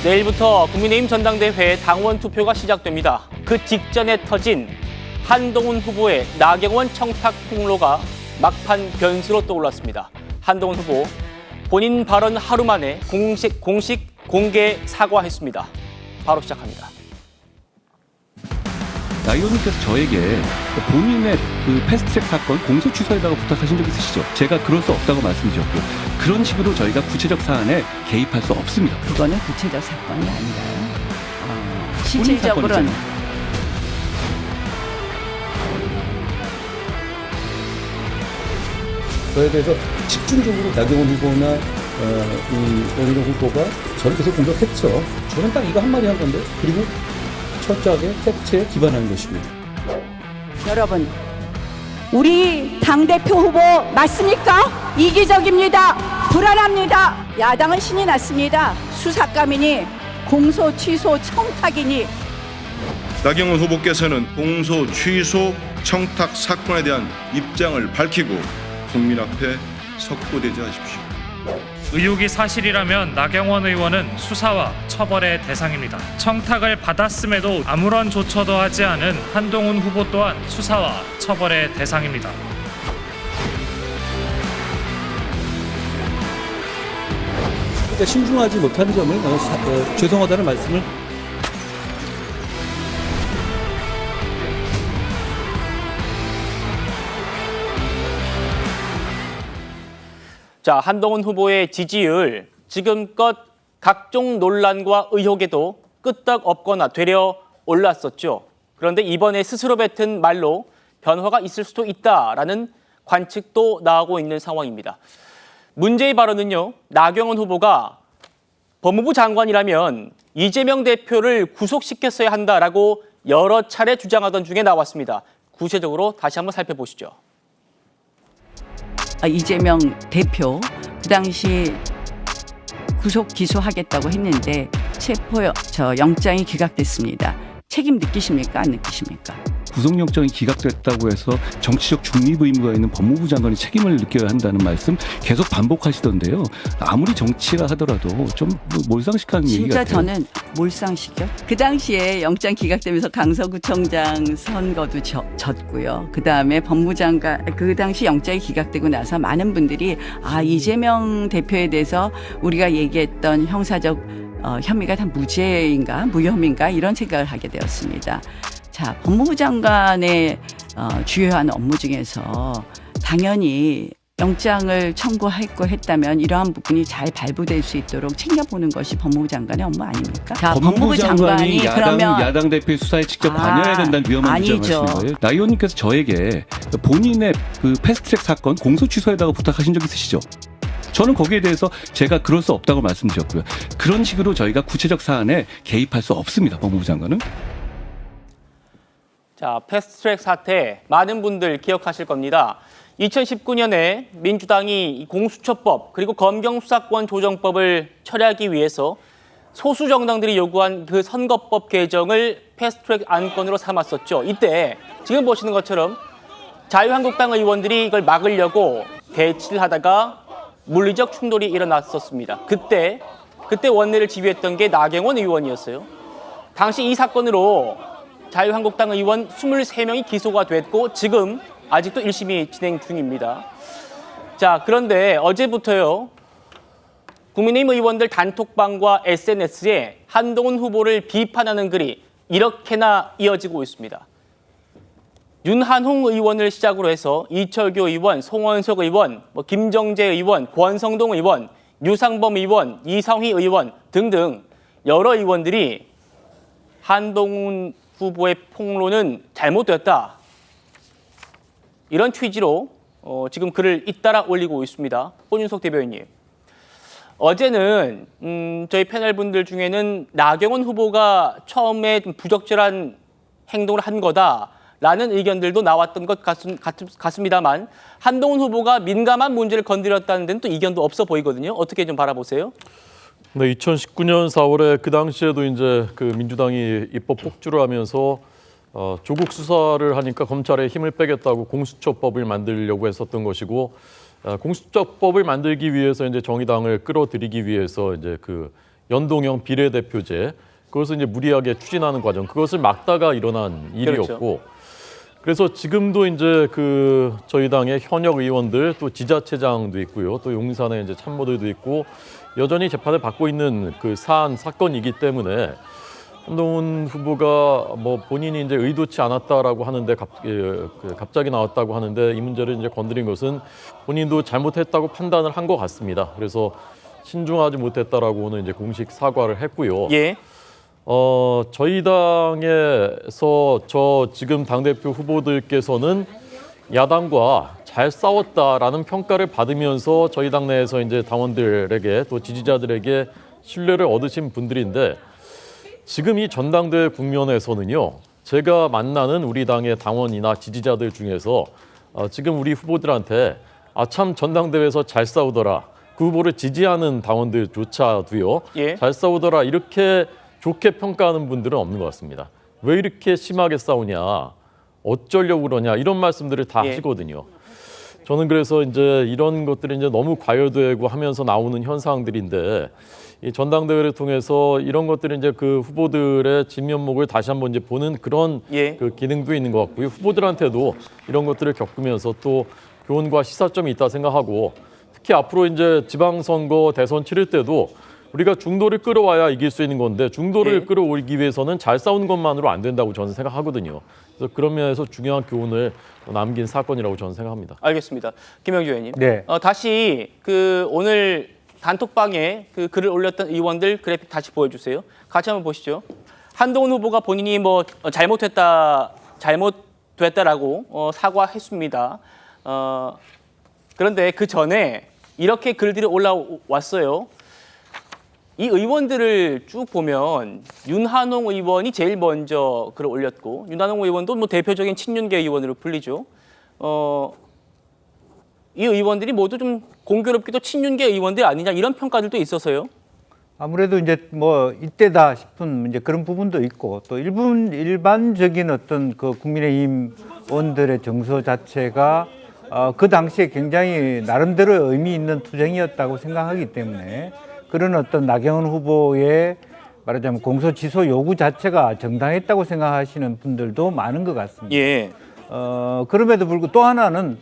내일부터 국민의힘 전당대회 당원 투표가 시작됩니다. 그 직전에 터진 한동훈 후보의 나경원 청탁 폭로가 막판 변수로 떠올랐습니다. 한동훈 후보 본인 발언 하루 만에 공식 공개 사과했습니다. 바로 시작합니다. 나 의원님께서 저에게 본인의 그 패스트트랙 사건 공소 취소에다가 부탁하신 적 있으시죠? 제가 그럴 수 없다고 말씀드렸고 그런 식으로 저희가 구체적 사안에 개입할 수 없습니다. 그거는 구체적 사건이 아니라요. 실질적으로는 그에 대해서 집중적으로 나경원 후보나 이 원희룡 후보가 저를 계속 공격했죠. 저는 딱 이거 한마디 한 건데, 그리고 철저하게 팩트에 기반하는 것이고요. 여러분, 우리 당대표 후보 맞습니까? 이기적입니다. 불안합니다. 야당은 신이 났습니다. 수사감이니 공소 취소 청탁이니. 나경원 후보께서는 공소 취소 청탁 사건에 대한 입장을 밝히고 국민 앞에 석고되지 하십시오. 의혹이 사실이라면 나경원 의원은 수사와 처벌의 대상입니다. 청탁을 받았음에도 아무런 조처도 하지 않은 한동훈 후보 또한 수사와 처벌의 대상입니다. 그러니까 신중하지 못한 점을 죄송하다는 말씀을 자, 한동훈 후보의 지지율 지금껏 각종 논란과 의혹에도 끄떡 없거나 되려 올랐었죠. 그런데 이번에 스스로 뱉은 말로 변화가 있을 수도 있다라는 관측도 나오고 있는 상황입니다. 문제의 발언은요, 나경원 후보가 법무부 장관이라면 이재명 대표를 구속시켰어야 한다라고 여러 차례 주장하던 중에 나왔습니다. 구체적으로 다시 한번 살펴보시죠. 이재명 대표 그 당시 구속 기소하겠다고 했는데 영장이 기각됐습니다. 책임 느끼십니까? 안 느끼십니까? 구속영장이 기각됐다고 해서 정치적 중립 의무가 있는 법무부 장관이 책임을 느껴야 한다는 말씀 계속 반복하시던데요. 아무리 정치라 하더라도 좀 몰상식한 얘기 진짜 같아요. 저는 몰상식이요. 그 당시에 영장 기각되면서 강서구청장 선거도 졌고요. 그다음에 법무장관 그 당시 영장이 기각되고 나서 많은 분들이 이재명 대표에 대해서 우리가 얘기했던 형사적 혐의가 다 무죄인가 무혐의인가 이런 생각을 하게 되었습니다. 자, 법무부 장관의 주요한 업무 중에서 당연히 영장을 청구했고 했다면 이러한 부분이 잘 발부될 수 있도록 챙겨보는 것이 법무부 장관의 업무 아닙니까? 자, 법무부 장관이 그러면 야당 대표의 수사에 직접 관여해야 된다는 위험한 주장을 하시는 거예요. 나 의원님께서 저에게 본인의 그 패스트트랙 사건 공소 취소에다가 부탁하신 적 있으시죠? 저는 거기에 대해서 제가 그럴 수 없다고 말씀드렸고요. 그런 식으로 저희가 구체적 사안에 개입할 수 없습니다. 법무부 장관은. 자, 패스트트랙 사태 많은 분들 기억하실 겁니다. 2019년에 민주당이 공수처법 그리고 검경수사권 조정법을 처리하기 위해서 소수 정당들이 요구한 그 선거법 개정을 패스트트랙 안건으로 삼았었죠. 이때 지금 보시는 것처럼 자유한국당 의원들이 이걸 막으려고 대치를 하다가 물리적 충돌이 일어났었습니다. 그때 원내를 지휘했던 게 나경원 의원이었어요. 당시 이 사건으로 자유한국당 의원 23명이 기소가 됐고 지금 아직도 1심이 진행 중입니다. 자, 그런데 어제부터요, 국민의힘 의원들 단톡방과 SNS에 한동훈 후보를 비판하는 글이 이렇게나 이어지고 있습니다. 윤한홍 의원을 시작으로 해서 이철규 의원, 송원석 의원, 김정재 의원, 권성동 의원, 유상범 의원, 이상휘 의원 등등 여러 의원들이 한동훈 후보의 폭로는 잘못되었다. 이런 취지로 지금 글을 잇따라 올리고 있습니다. 손윤석 대변인님. 어제는 저희 패널분들 중에는 나경원 후보가 처음에 좀 부적절한 행동을 한 거다라는 의견들도 나왔던 것 같습니다만 한동훈 후보가 민감한 문제를 건드렸다는 데는 또 이견도 없어 보이거든요. 어떻게 좀 바라보세요? 네, 2019년 4월에 그 당시에도 이제 그 민주당이 입법 폭주를 하면서 조국 수사를 하니까 검찰에 힘을 빼겠다고 공수처법을 만들려고 했었던 것이고, 공수처법을 만들기 위해서 이제 정의당을 끌어들이기 위해서 이제 그 연동형 비례대표제 그것을 이제 무리하게 추진하는 과정 그것을 막다가 일어난 일이었고 그렇죠. 그래서 지금도 이제 그 저희 당의 현역 의원들 또 지자체장도 있고요. 또 용산에 이제 참모들도 있고 여전히 재판을 받고 있는 그 사건이기 때문에 한동훈 후보가 뭐 본인이 이제 의도치 않았다라고 하는데 갑자기 나왔다고 하는데 이 문제를 이제 건드린 것은 본인도 잘못했다고 판단을 한 것 같습니다. 그래서 신중하지 못했다라고는 이제 공식 사과를 했고요. 예. 저희 당에서 저 지금 당대표 후보들께서는 야당과 잘 싸웠다라는 평가를 받으면서 저희 당내에서 이제 당원들에게 또 지지자들에게 신뢰를 얻으신 분들인데 지금 이 전당대회 국면에서는요. 제가 만나는 우리 당의 당원이나 지지자들 중에서 지금 우리 후보들한테 참 전당대회에서 잘 싸우더라. 그 후보를 지지하는 당원들조차도요. 예. 잘 싸우더라 이렇게 좋게 평가하는 분들은 없는 것 같습니다. 왜 이렇게 심하게 싸우냐, 어쩌려고 그러냐 이런 말씀들을 다 예. 하시거든요. 저는 그래서 이제 이런 것들이 이제 너무 과열되고 하면서 나오는 현상들인데 이 전당대회를 통해서 이런 것들이 이제 그 후보들의 진면목을 다시 한번 이제 보는 그런 예. 그 기능도 있는 것 같고요. 후보들한테도 이런 것들을 겪으면서 또 교훈과 시사점이 있다 생각하고 특히 앞으로 이제 지방선거 대선 치를 때도 우리가 중도를 끌어와야 이길 수 있는 건데 중도를 예. 끌어오기 위해서는 잘 싸우는 것만으로 안 된다고 저는 생각하거든요. 그래서 그런 면에서 중요한 교훈을 남긴 사건이라고 저는 생각합니다. 알겠습니다. 김영주 의원님. 네. 다시 그 오늘 단톡방에 그 글을 올렸던 의원들 그래픽 다시 보여주세요. 같이 한번 보시죠. 한동훈 후보가 본인이 뭐 잘못됐다라고 사과했습니다. 그런데 그 전에 이렇게 글들이 올라왔어요. 이 의원들을 쭉 보면 윤한홍 의원이 제일 먼저 글을 올렸고 윤한홍 의원도 뭐 대표적인 친윤계 의원으로 불리죠. 이 의원들이 모두 좀 공교롭게도 친윤계 의원들 아니냐 이런 평가들도 있어서요. 아무래도 이제 뭐 이때다 싶은 이제 그런 부분도 있고 또 일반적인 어떤 그 국민의힘 의원들의 정서 자체가 그 당시에 굉장히 나름대로 의미 있는 투쟁이었다고 생각하기 때문에 그런 어떤 나경원 후보의 말하자면 공소 취소 요구 자체가 정당했다고 생각하시는 분들도 많은 것 같습니다. 예. 그럼에도 불구하고 또 하나는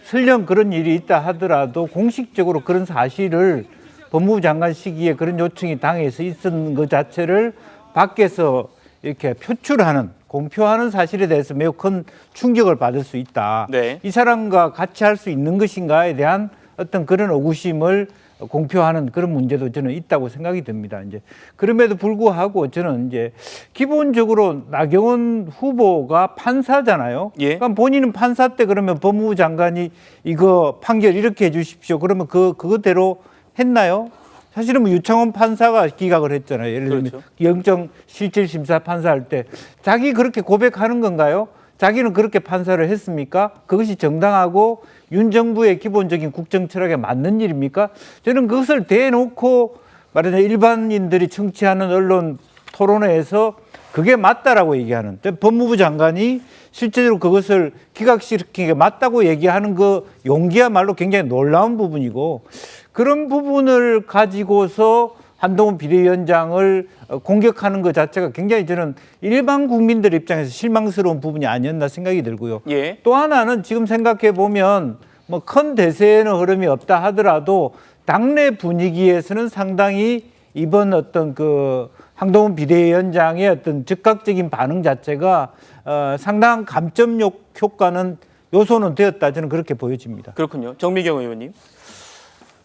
설령 그런 일이 있다 하더라도 공식적으로 그런 사실을 법무부 장관 시기에 그런 요청이 당에서 있었는 것 자체를 밖에서 이렇게 표출하는 공표하는 사실에 대해서 매우 큰 충격을 받을 수 있다. 네. 이 사람과 같이 할 수 있는 것인가에 대한 어떤 그런 의구심을 공표하는 그런 문제도 저는 있다고 생각이 듭니다. 이제 그럼에도 불구하고 저는 이제 기본적으로 나경원 후보가 판사잖아요. 예. 그러니까 본인은 판사 때 그러면 법무부 장관이 이거 판결 이렇게 해주십시오. 그러면 그거대로 했나요? 사실은 뭐 유창원 판사가 기각을 했잖아요. 예를 들면 그렇죠. 영장 실질 심사 판사할 때 자기 그렇게 고백하는 건가요? 자기는 그렇게 판사를 했습니까? 그것이 정당하고 윤 정부의 기본적인 국정 철학에 맞는 일입니까? 저는 그것을 대놓고 말하자면 일반인들이 청취하는 언론 토론회에서 그게 맞다라고 얘기하는 법무부 장관이 실제로 그것을 기각시키는 게 맞다고 얘기하는 그 용기야말로 굉장히 놀라운 부분이고 그런 부분을 가지고서 한동훈 비대위원장을 공격하는 것 자체가 굉장히 저는 일반 국민들 입장에서 실망스러운 부분이 아니었나 생각이 들고요. 예. 또 하나는 지금 생각해 보면 뭐 큰 대세에는 흐름이 없다 하더라도 당내 분위기에서는 상당히 이번 어떤 그 한동훈 비대위원장의 어떤 즉각적인 반응 자체가 상당한 감점 효과는 요소는 되었다 저는 그렇게 보여집니다. 그렇군요. 정미경 의원님.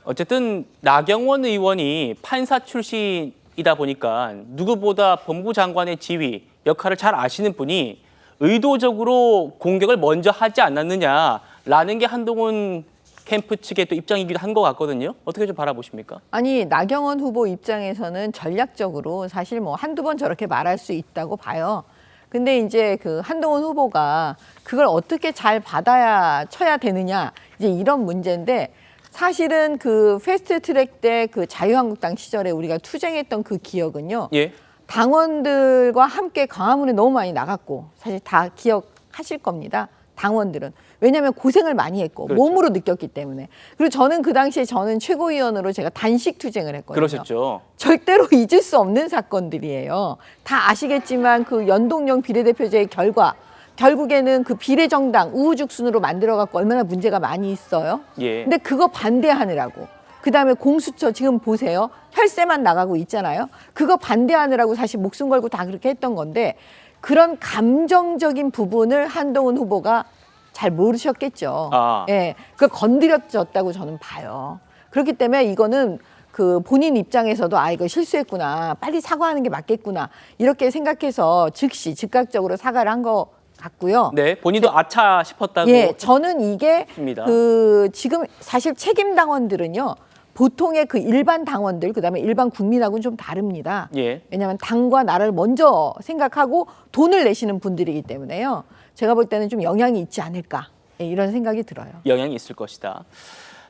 어쨌든 나경원 의원이 판사 출신이다 보니까 누구보다 법무부 장관의 지위, 역할을 잘 아시는 분이 의도적으로 공격을 먼저 하지 않았느냐라는 게 한동훈 캠프 측의 또 입장이기도 한 것 같거든요. 어떻게 좀 바라보십니까? 아니 나경원 후보 입장에서는 전략적으로 사실 뭐 한두 번 저렇게 말할 수 있다고 봐요. 근데 이제 그 한동훈 후보가 그걸 어떻게 잘 받아야 쳐야 되느냐 이제 이런 문제인데 사실은 그 패스트트랙 때 그 자유한국당 시절에 우리가 투쟁했던 그 기억은요. 예. 당원들과 함께 광화문에 너무 많이 나갔고 사실 다 기억하실 겁니다. 당원들은. 왜냐하면 고생을 많이 했고 그렇죠. 몸으로 느꼈기 때문에. 그리고 저는 그 당시에 저는 최고위원으로 제가 단식 투쟁을 했거든요. 그러셨죠. 절대로 잊을 수 없는 사건들이에요. 다 아시겠지만 그 연동형 비례대표제의 결과 결국에는 그 비례정당 우후죽순으로 만들어갖고 얼마나 문제가 많이 있어요. 예. 근데 그거 반대하느라고. 그다음에 공수처 지금 보세요. 혈세만 나가고 있잖아요. 그거 반대하느라고 사실 목숨 걸고 다 그렇게 했던 건데 그런 감정적인 부분을 한동훈 후보가 잘 모르셨겠죠. 아. 예, 그걸 건드렸다고 저는 봐요. 그렇기 때문에 이거는 그 본인 입장에서도 아 이거 실수했구나, 빨리 사과하는 게 맞겠구나 이렇게 생각해서 즉시 즉각적으로 사과를 한 거 같고요. 네, 본인도 아차 싶었다고. 예, 저는 이게 했습니다. 그 지금 사실 책임 당원들은요. 보통의 그 일반 당원들 그다음에 일반 국민하고는 좀 다릅니다. 예. 왜냐하면 당과 나라를 먼저 생각하고 돈을 내시는 분들이기 때문에요. 제가 볼 때는 좀 영향이 있지 않을까 예, 이런 생각이 들어요. 영향이 있을 것이다.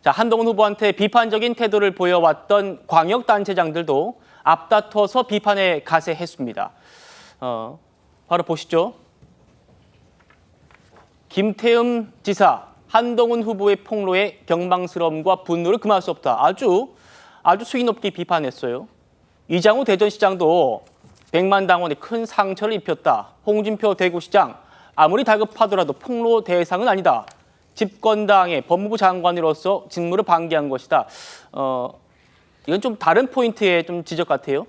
자, 한동훈 후보한테 비판적인 태도를 보여왔던 광역단체장들도 앞다퉈서 비판에 가세했습니다. 바로 보시죠. 김태흠 지사, 한동훈 후보의 폭로에 경망스러움과 분노를 금할 수 없다. 아주 수위 높게 비판했어요. 이장우 대전시장도 100만 당원에 큰 상처를 입혔다. 홍준표 대구시장, 아무리 다급하더라도 폭로 대상은 아니다. 집권당의 법무부 장관으로서 직무를 방기한 것이다. 이건 좀 다른 포인트의 좀 지적 같아요.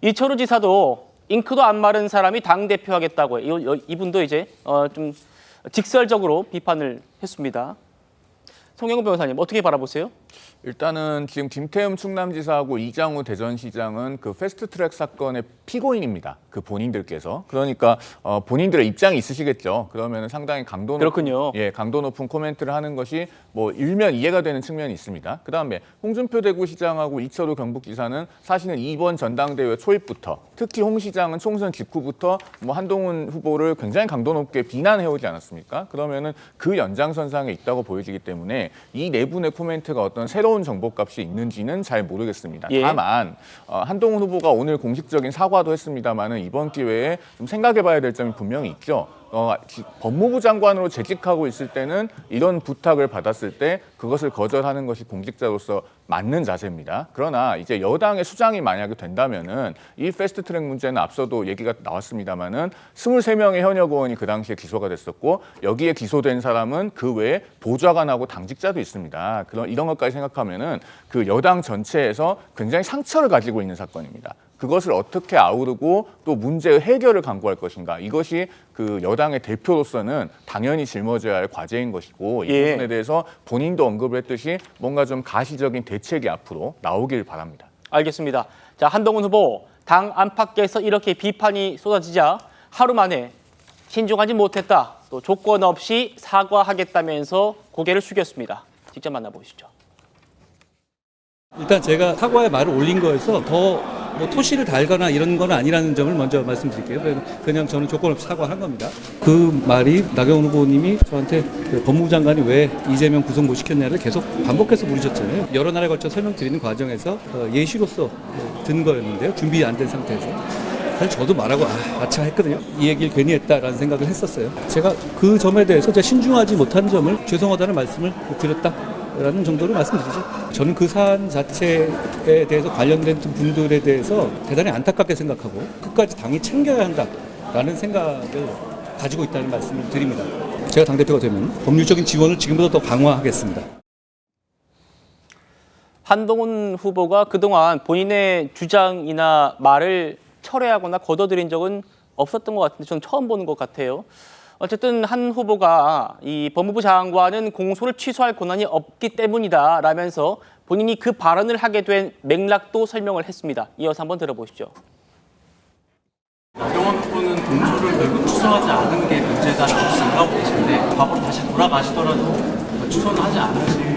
이철우 지사도 잉크도 안 마른 사람이 당대표 하겠다고 해요. 이분도 이제 좀 직설적으로 비판을 했습니다. 송영구 변호사님 어떻게 바라보세요? 일단은 지금 김태흠 충남지사하고 이장우 대전시장은 그 패스트트랙 사건의 피고인입니다. 그 본인들께서. 그러니까 본인들의 입장이 있으시겠죠. 그러면 상당히 강도 그렇군요. 높은, 강도 높은 코멘트를 하는 것이 뭐 일면 이해가 되는 측면이 있습니다. 그다음에 홍준표 대구시장하고 이철우 경북지사는 사실은 이번 전당대회 초입부터 특히 홍 시장은 총선 직후부터 뭐 한동훈 후보를 굉장히 강도 높게 비난해오지 않았습니까? 그러면은 그 연장선상에 있다고 보여지기 때문에 이 네 분의 코멘트가 어떤 새로운 정보값이 있는지는 잘 모르겠습니다. 예. 다만 한동훈 후보가 오늘 공식적인 사과도 했습니다만은 이번 기회에 좀 생각해봐야 될 점이 분명히 있죠. 법무부 장관으로 재직하고 있을 때는 이런 부탁을 받았을 때 그것을 거절하는 것이 공직자로서 맞는 자세입니다. 그러나 이제 여당의 수장이 만약에 된다면은 이 패스트트랙 문제는 앞서도 얘기가 나왔습니다만은 23명의 현역 의원이 그 당시에 기소가 됐었고 여기에 기소된 사람은 그 외에 보좌관하고 당직자도 있습니다. 이런 것까지 생각하면은 그 여당 전체에서 굉장히 상처를 가지고 있는 사건입니다. 그것을 어떻게 아우르고 또 문제의 해결을 강구할 것인가. 이것이 그 여당의 대표로서는 당연히 짊어져야 할 과제인 것이고 이 부분에 대해서 본인도 언급을 했듯이 뭔가 좀 가시적인 대책이 앞으로 나오길 바랍니다. 알겠습니다. 자, 한동훈 후보 당 안팎에서 이렇게 비판이 쏟아지자 하루 만에 신중하지 못했다. 또 조건 없이 사과하겠다면서 고개를 숙였습니다. 직접 만나보시죠. 일단 제가 사과의 말을 올린 거에서 더 뭐 토시를 달거나 이런 건 아니라는 점을 먼저 말씀드릴게요. 그냥 저는 조건 없이 사과한 겁니다. 그 말이 나경원 후보님이 저한테 그 법무부 장관이 왜 이재명 구속 못 시켰냐를 계속 반복해서 물으셨잖아요. 여러 날에 걸쳐 설명드리는 과정에서 예시로서 든 거였는데요. 준비 안 된 상태에서. 사실 저도 말하고 아차 했거든요. 이 얘기를 괜히 했다라는 생각을 했었어요. 제가 그 점에 대해서 제가 신중하지 못한 점을 죄송하다는 말씀을 드렸다라는 정도로 말씀드리죠. 저는 그 사안 자체에 대해서 관련된 분들에 대해서 대단히 안타깝게 생각하고 끝까지 당이 챙겨야 한다라는 생각을 가지고 있다는 말씀을 드립니다. 제가 당대표가 되면 법률적인 지원을 지금보다 더 강화하겠습니다. 한동훈 후보가 그동안 본인의 주장이나 말을 철회하거나 거둬들인 적은 없었던 것 같은데 저는 처음 보는 것 같아요. 어쨌든 한 후보가 이 법무부 장관은 공소를 취소할 권한이 없기 때문이다 라면서 본인이 그 발언을 하게 된 맥락도 설명을 했습니다. 이어서 한번 들어보시죠. 나경원 후보는 공소를 결국 취소하지 않은 게 문제다라고 생각하고 계신데 과거로 다시 돌아가시더라도 취소는 하지 않으시는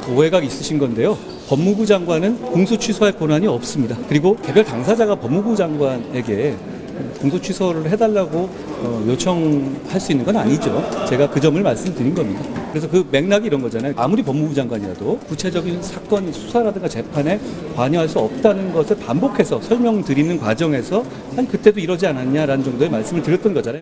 오해가 있으신 건데요. 법무부 장관은 공소 취소할 권한이 없습니다. 그리고 개별 당사자가 법무부 장관에게 공소 취소를 해달라고 요청할 수 있는 건 아니죠. 제가 그 점을 말씀드린 겁니다. 그래서 그 맥락이 이런 거잖아요. 아무리 법무부 장관이라도 구체적인 사건 수사라든가 재판에 관여할 수 없다는 것을 반복해서 설명드리는 과정에서 아니 그때도 이러지 않았냐라는 정도의 말씀을 드렸던 거잖아요.